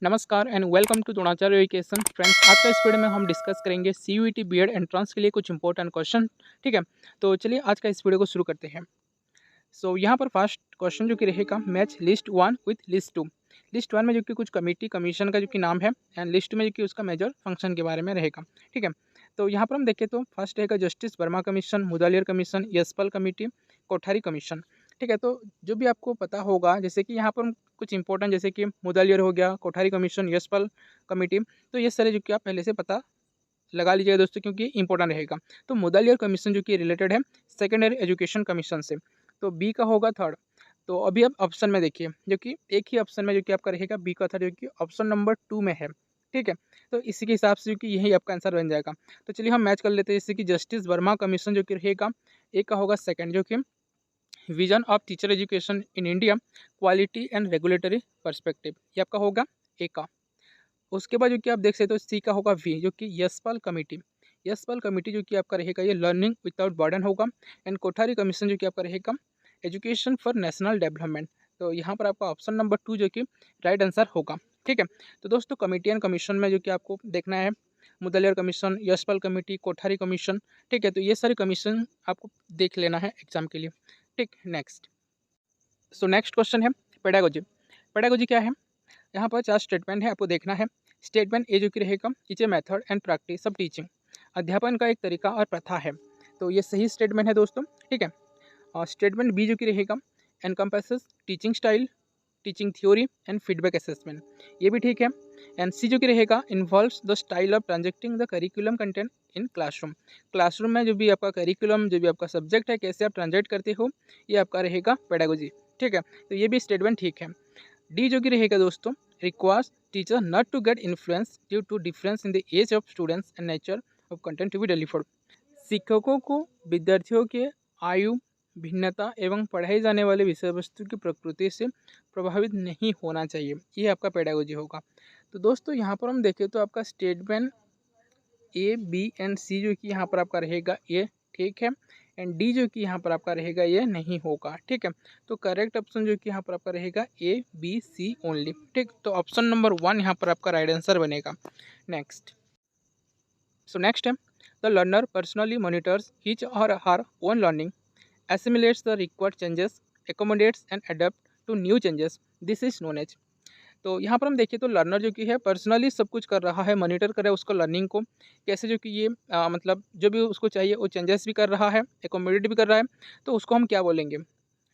नमस्कार and welcome to Dronacharya education. Friends, आज का इस वीडियो में हम डिस्कस करेंगे सीयूईटी बीएड एंट्रेंस के लिए कुछ इंपॉर्टेंट क्वेश्चन। ठीक है, तो चलिए आज का इस वीडियो को शुरू करते हैं। यहाँ पर फर्स्ट क्वेश्चन जो कि रहेगा, match list one with list two. List one में जो कि कुछ कमेटी कमीशन का जो कि नाम है, एंड लिस्ट में जो कि उसका मेजर फंक्शन के बारे में रहेगा। ठीक है, तो यहाँ पर हम देखें तो फर्स्ट रहेगा justice Verma commission, Mudaliar commission, Yashpal committee, Kothari commission. ठीक है, तो जो भी आपको पता होगा, जैसे कि यहाँ पर कुछ इंपॉर्टेंट जैसे कि मुदालियर हो गया, कोठारी कमीशन, यशपाल कमेटी, तो ये सारे जो कि आप पहले से पता लगा लीजिएगा दोस्तों, क्योंकि इंपॉर्टेंट रहेगा। तो मुदालियर कमीशन जो कि रिलेटेड है सेकेंडरी एजुकेशन कमीशन से, तो बी का होगा थर्ड। तो अभी आप ऑप्शन में देखिए, जो कि एक ही ऑप्शन में जो कि आपका रहेगा बी का थर्ड, जो कि ऑप्शन नंबर 2 में है। ठीक है, तो इसी के हिसाब से जो कि यही आपका आंसर बन जाएगा। तो चलिए हम मैच कर लेते हैं, जैसे कि जस्टिस वर्मा कमीशन जो कि रहेगा ए का होगा सेकंड, जो कि vision of teacher education in India, quality and regulatory perspective, ये आपका होगा ए का। उसके बाद जो कि आप देख सकते हो सी का होगा वी, जो कि यशपाल कमेटी। यशपाल कमेटी जो कि आपका रहेगा ये लर्निंग विदाउट बर्डन होगा। एंड कोठारी कमीशन जो कि आपका रहेगा एजुकेशन फॉर नेशनल डेवलपमेंट। तो यहाँ पर आपका ऑप्शन नंबर 2 जो कि राइट आंसर होगा। ठीक है, तो दोस्तों कमेटी एंड कमीशन में जो कि आपको देखना है Mudaliar commission, Yashpal committee, Kothari commission. ठीक है, तो ये सारे कमीशन आपको देख लेना है एग्जाम के लिए। ठीक, नेक्स्ट। नेक्स्ट क्वेश्चन है पेडागोजी। पेडागोजी क्या है? यहाँ पर 4 स्टेटमेंट है, आपको देखना है। स्टेटमेंट ए जो कि रहेगा is a method and practice of teaching, अध्यापन का एक तरीका और प्रथा है। तो ये सही स्टेटमेंट है दोस्तों। ठीक है, और स्टेटमेंट बी जो कि रहेगा encompasses teaching style, teaching theory and feedback assessment, ये भी ठीक है। एंड सी जो कि रहेगा involves the style of transacting the curriculum content in classroom. Classroom में जो भी आपका करिकुलम, जो भी आपका सब्जेक्ट है, कैसे आप ट्रांजेक्ट करते हो, ये आपका रहेगा पेडागोजी। ठीक है, तो ये भी स्टेटमेंट ठीक है। डी जो कि रहेगा दोस्तों requires teacher not to get influence due to difference in the age of students and nature of content to be delivered. शिक्षकों को विद्यार्थियों के आयु, भिन्नता एवं पढ़ाई जाने वाले विषय वस्तु की प्रकृति से प्रभावित नहीं होना चाहिए, ये आपका पेडागोजी होगा। तो दोस्तों यहाँ पर हम देखें तो आपका statement A, B and C जो कि यहाँ पर आपका रहेगा ये ठीक है। एंड डी जो कि यहाँ पर आपका रहेगा ये नहीं होगा। ठीक है, तो करेक्ट ऑप्शन जो कि यहाँ पर आपका रहेगा ए, बी, सी ओनली। ठीक, तो ऑप्शन नंबर 1 यहाँ पर आपका राइट आंसर बनेगा। नेक्स्ट। नेक्स्ट है the learner personally monitors his और her own learning, assimilates the required changes, accommodates and adapt to new changes, this is known as। तो यहाँ पर हम देखिए तो लर्नर जो कि है पर्सनली सब कुछ कर रहा है, मॉनिटर कर रहा है उसको लर्निंग को, कैसे जो कि ये मतलब जो भी उसको चाहिए वो चेंजेस भी कर रहा है, एकोमोडेट भी कर रहा है, तो उसको हम क्या बोलेंगे?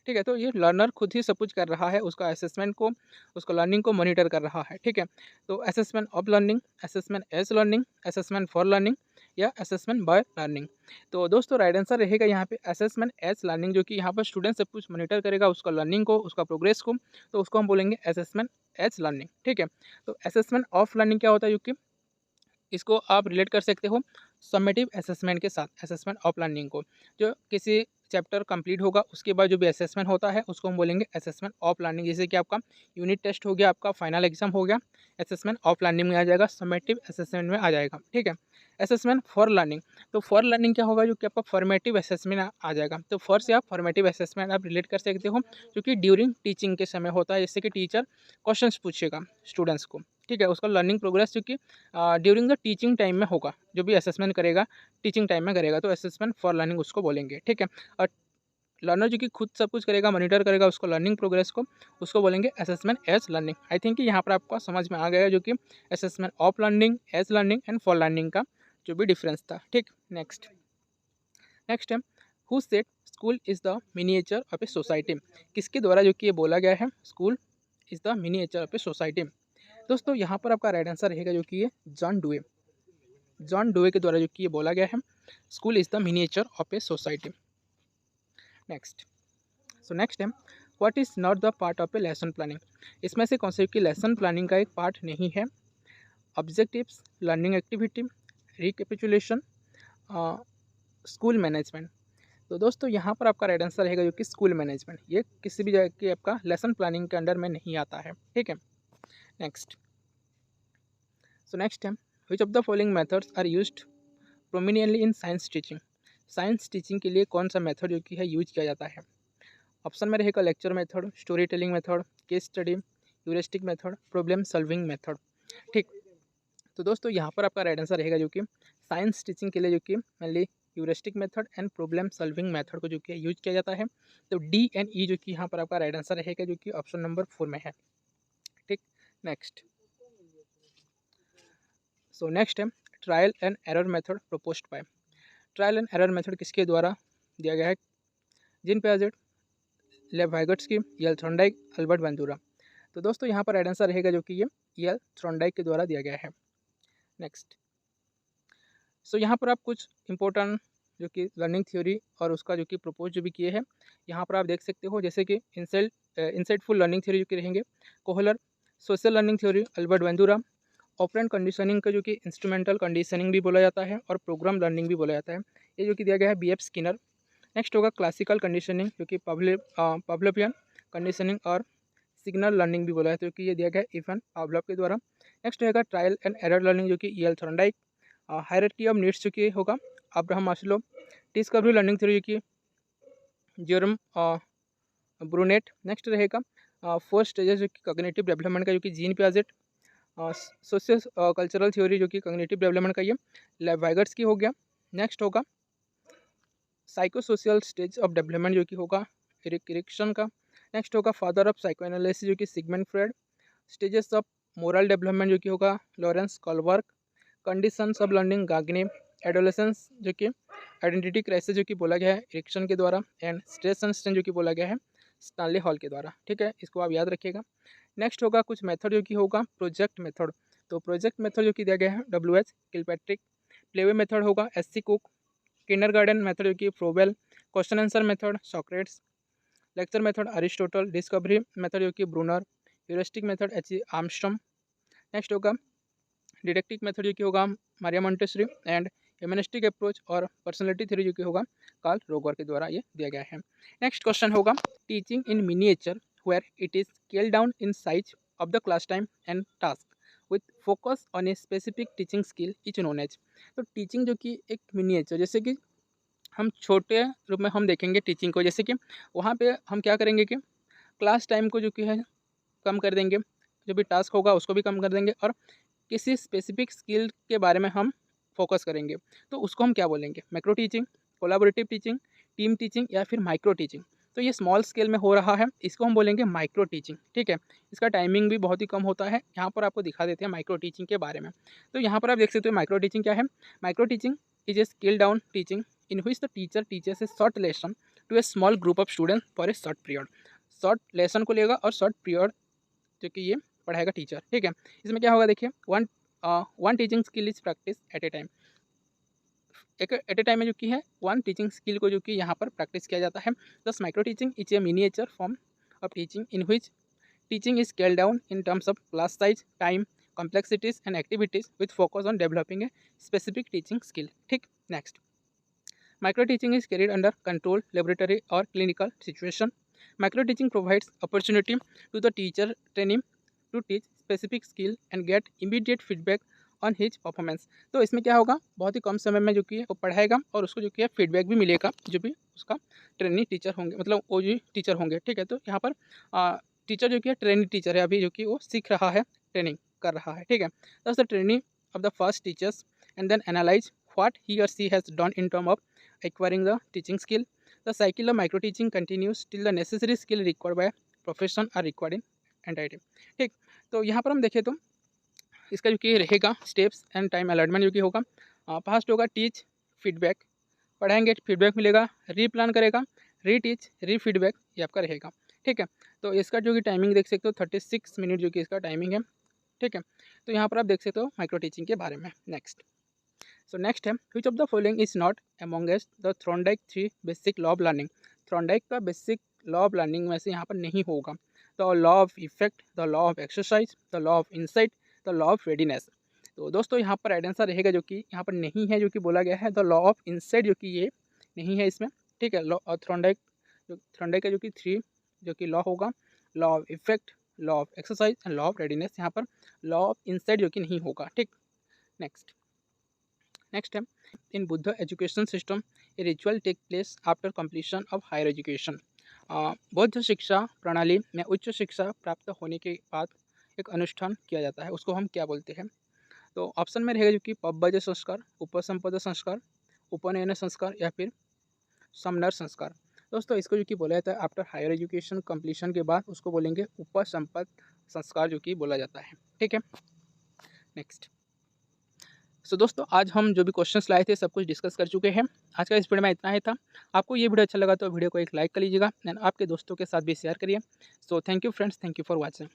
ठीक है, तो ये लर्नर खुद ही सब कुछ कर रहा है, उसका असेसमेंट को, उसको लर्निंग को मॉनिटर कर रहा है। ठीक है, तो assessment of learning, assessment as learning, assessment for learning या असेसमेंट बाय लर्निंग। तो दोस्तों राइट आंसर रहेगा यहाँ पे असेसमेंट एज लर्निंग, जो कि यहाँ पर स्टूडेंट सब कुछ मॉनिटर करेगा उसका लर्निंग को, उसका प्रोग्रेस को, तो उसको हम बोलेंगे असेसमेंट एज लर्निंग। ठीक है, तो असेसमेंट ऑफ लर्निंग क्या होता है, क्योंकि इसको आप रिलेट कर सकते हो समेटिव असेसमेंट के साथ, असेसमेंट ऑफ लर्निंग को। जो किसी चैप्टर कंप्लीट होगा उसके बाद जो भी असेसमेंट होता है उसको हम बोलेंगे असेसमेंट ऑफ लर्निंग। जैसे कि आपका यूनिट टेस्ट हो गया, आपका फाइनल एग्जाम हो गया, असेसमेंट ऑफ लर्निंग में आ जाएगा, समेटिव असेसमेंट में आ जाएगा। ठीक है, असेसमेंट फॉर लर्निंग, तो फॉर लर्निंग क्या होगा, जो कि आपका फॉर्मेटिव असेसमेंट आ जाएगा। तो फॉर से आप फॉर्मेटिव असेसमेंट आप रिलेट कर सकते हो, जो कि ड्यूरिंग टीचिंग के समय होता है, जैसे कि टीचर क्वेश्चन पूछेगा स्टूडेंट्स को। ठीक है, उसका लर्निंग प्रोग्रेस जो कि ड्यूरिंग द टीचिंग टाइम में होगा, जो भी असेसमेंट करेगा टीचिंग टाइम में करेगा, तो असेसमेंट फॉर लर्निंग उसको बोलेंगे। ठीक है, और लर्नर जो कि खुद सब कुछ करेगा, मॉनिटर करेगा उसको लर्निंग प्रोग्रेस को, उसको बोलेंगे assessment as learning. I think कि यहाँ पर आपको समझ में आ गया जो कि assessment of learning, as learning and for learning का जो भी डिफरेंस था। ठीक, नेक्स्ट। नेक्स्ट है who said school is the miniature of a society, किसके द्वारा जो कि ये बोला गया है school is the miniature of a society. दोस्तों यहाँ पर आपका राइट आंसर रहेगा जो कि ये जॉन डुए, जॉन डुए के द्वारा जो कि ये बोला गया है school is the miniature of a society. Next. Next है what is not the part of a lesson planning, इसमें से कौन से की लेसन प्लानिंग का एक पार्ट नहीं है? Objectives, learning activity, recapitulation, school management. तो दोस्तों यहाँ पर आपका राइट आंसर रहेगा जो कि स्कूल मैनेजमेंट, ये किसी भी जगह की आपका लेसन प्लानिंग के अंडर में नहीं आता है। ठीक है, नेक्स्ट। नेक्स्ट है which of the following methods are used prominently in science teaching, science teaching के लिए कौन सा मेथड जो कि है यूज किया जाता है? ऑप्शन में रहेगा lecture method, story telling method, case study heuristic method, problem solving method. ठीक, तो दोस्तों यहाँ पर आपका राइट आंसर रहेगा जो कि साइंस टीचिंग के लिए जो कि mainly heuristic method and problem solving method को जो कि यूज किया जाता है। तो डी एंड ई जो कि यहाँ पर आपका राइट आंसर रहेगा जो कि ऑप्शन नंबर 4 में है। ठीक, नेक्स्ट। सो नेक्स्ट है trial and error method proposed by. Trial and error method किसके द्वारा दिया गया है? जीन पियाजेट, लेव वाइगोट्स्की, यल थॉर्नडाइक, अल्बर्ट बंदूरा। तो दोस्तों यहाँ पर राइट आंसर रहेगा जो कि ये यल थॉर्नडाइक के द्वारा दिया गया है। नेक्स्ट। सो यहाँ पर आप कुछ इंपॉर्टेंट जो कि लर्निंग थ्योरी और उसका जो कि प्रपोज जो भी किए हैं यहाँ पर आप देख सकते हो, जैसे कि इंसाइटफुल लर्निंग थ्योरी जो कि रहेंगे Kohler, social learning theory Albert Bandura, operant conditioning का जो कि इंस्ट्रूमेंटल कंडीशनिंग भी बोला जाता है और प्रोग्राम लर्निंग भी बोला जाता है, ये जो कि दिया गया है BF स्किनर। नेक्स्ट होगा क्लासिकल कंडीशनिंग जो कि पावलोवियन कंडीशनिंग और सिग्नल लर्निंग भी बोला है, तो कि ये दिया गया है इवन पावलोव के द्वारा। नेक्स्ट रहेगा ट्रायल एंड एरर लर्निंग जो कि यल थॉर्नडाइक, हायरार्की ऑफ नीड्स जो कि होगा Abraham Maslow, discovery learning theory जो कि जेरम ब्रूनेट। नेक्स्ट रहेगा 4 स्टेजेस जो कि कॉग्निटिव डेवलपमेंट का जो कि gene Piaget, socio cultural theory जो कि कॉग्निटिव डेवलपमेंट का ये लेव वाइगोट्स्की हो गया। नेक्स्ट होगा psycho social stage of development जो कि होगा एरिक एरिक्सन का। नेक्स्ट होगा फादर ऑफ साइको एनालिसिस जो कि Sigmund Freud, stages of moral development जो कि होगा Lawrence Kohlberg, conditions of learning Gagne, adolescence जो कि आइडेंटिटी क्राइसिस जो कि बोला गया है एरिक्सन के द्वारा, एंड स्ट्रेस एंड स्ट्रेन जो कि बोला गया है स्टानले हॉल के द्वारा। ठीक है, इसको आप याद रखिएगा। नेक्स्ट होगा कुछ मेथड जो कि होगा प्रोजेक्ट मेथड। तो प्रोजेक्ट मेथड जो कि दिया गया है WH किलपैट्रिक, प्लेवे मेथड होगा SC कुक, किंडरगार्टन मेथड जो कि Froebel, question answer method Socrates, lecture method Aristotle, discovery method जो कि Bruner, heuristic method H.E. Armstrong. Next होगा डिडक्टिव मेथड जो कि होगा Maria Montessori, and humanistic approach और पर्सनैलिटी थ्योरी जो कि होगा कार्ल रोगर के द्वारा ये दिया गया है। नेक्स्ट क्वेश्चन होगा teaching in miniature where it is scale down in size of the class time and task with focus on a specific teaching skill is known as. तो टीचिंग जो कि एक मिनिएचर, जैसे कि हम छोटे रूप में हम देखेंगे टीचिंग को, जैसे कि वहाँ पे हम क्या करेंगे कि क्लास टाइम को जो कि है कम कर देंगे, जो भी टास्क होगा उसको भी कम कर देंगे, और किसी स्पेसिफिक स्किल के बारे में हम फोकस करेंगे, तो उसको हम क्या बोलेंगे? Macro teaching, collaborative teaching, team teaching या फिर माइक्रो टीचिंग। तो ये स्मॉल स्केल में हो रहा है, इसको हम बोलेंगे माइक्रो टीचिंग। ठीक है, इसका टाइमिंग भी बहुत ही कम होता है। यहाँ पर आपको दिखा देते हैं माइक्रो टीचिंग के बारे में। तो यहाँ पर आप देख सकते हो माइक्रो टीचिंग क्या है। Micro teaching is a scale down teaching in which the teacher teachers a short lesson to a small group of student for a short period. Short lesson को लेगा और शॉर्ट पीरियड जो कि ये पढ़ाएगा teacher. ठीक है, इसमें क्या होगा देखिए, one teaching skill is practice eight A time. एक एट ए टाइम में जो कि है वन टीचिंग स्किल को जो कि यहाँ पर प्रैक्टिस किया जाता है। दस micro teaching is A miniature form of teaching in which teaching is scale down in terms of class size, time, complexities and activities with focus on developing a specific teaching skill. ठीक, next. Micro teaching is carried under controlled laboratory or clinical situation. Micro teaching provides opportunity to the teacher trainee to teach specific skill and get immediate feedback on his performance. तो इसमें क्या होगा, बहुत ही कम समय में जो कि वो पढ़ाएगा और उसको जो कि फीडबैक भी मिलेगा, जो भी उसका ट्रेनिंग टीचर होंगे, मतलब वो जो टीचर होंगे। ठीक है, तो यहाँ पर टीचर जो कि है ट्रेनिंग टीचर है, अभी जो कि वो सीख रहा है, ट्रेनिंग कर रहा है। ठीक है, does the training of the first teachers and then analyse what he or she has done in terms of acquiring the teaching skill. The cycle of micro teaching continues till the necessary skill required by profession are required in entity. ठीक, तो यहाँ पर हम देखें तो इसका जो कि रहेगा स्टेप्स एंड टाइम अलॉटमेंट जो कि होगा, फर्स्ट होगा टीच फीडबैक, पढ़ाएंगे फीडबैक मिलेगा, रीप्लान करेगा, रीटीच, री फीडबैक, ये आपका रहेगा। ठीक है, तो इसका जो कि टाइमिंग देख सकते हो 36 मिनट जो कि इसका टाइमिंग है। ठीक है, तो यहाँ पर आप देख सकते हो माइक्रो टीचिंग के बारे में। नेक्स्ट, सो नेक्स्ट है which of the following is not amongst the Thorndike 3 basic law of learning. Thorndike का बेसिक लॉ ऑफ लर्निंग में से यहाँ पर नहीं होगा। The law of effect, the law of exercise, the law of insight, the law of readiness. तो दोस्तों यहाँ पर राइट आंसर रहेगा जो कि यहाँ पर नहीं है, जो कि बोला गया है द लॉ ऑफ इंसाइट, जो कि ये नहीं है इसमें। ठीक है, लॉ थ्रॉन्डाइक का जो कि 3 जो कि लॉ होगा, law of effect, law of exercise and law of readiness, यहाँ पर लॉ ऑफ इंसाइट जो कि नहीं होगा। ठीक, नेक्स्ट है in Buddha education system a ritual take place after completion of higher education. बौद्ध शिक्षा प्रणाली में उच्च शिक्षा प्राप्त होने के बाद एक अनुष्ठान किया जाता है, उसको हम क्या बोलते हैं? तो ऑप्शन में रहेगा जो कि पबबाज्य संस्कार, उपसंपदा संस्कार, उपनयन संस्कार या फिर समनर संस्कार। दोस्तों इसको जो कि बोला जाता है आफ्टर हायर एजुकेशन कंप्लीशन के बाद उसको बोलेंगे उपसंपद संस्कार जो कि बोला जाता है। ठीक है, नेक्स्ट। सो दोस्तों आज हम जो भी क्वेश्चंस लाए थे सब कुछ डिस्कस कर चुके हैं। आज का इस वीडियो में इतना ही था। आपको ये वीडियो अच्छा लगा तो वीडियो को एक लाइक कर लीजिएगा एंड आपके दोस्तों के साथ भी शेयर करिए। So thank you friends, thank you for watching.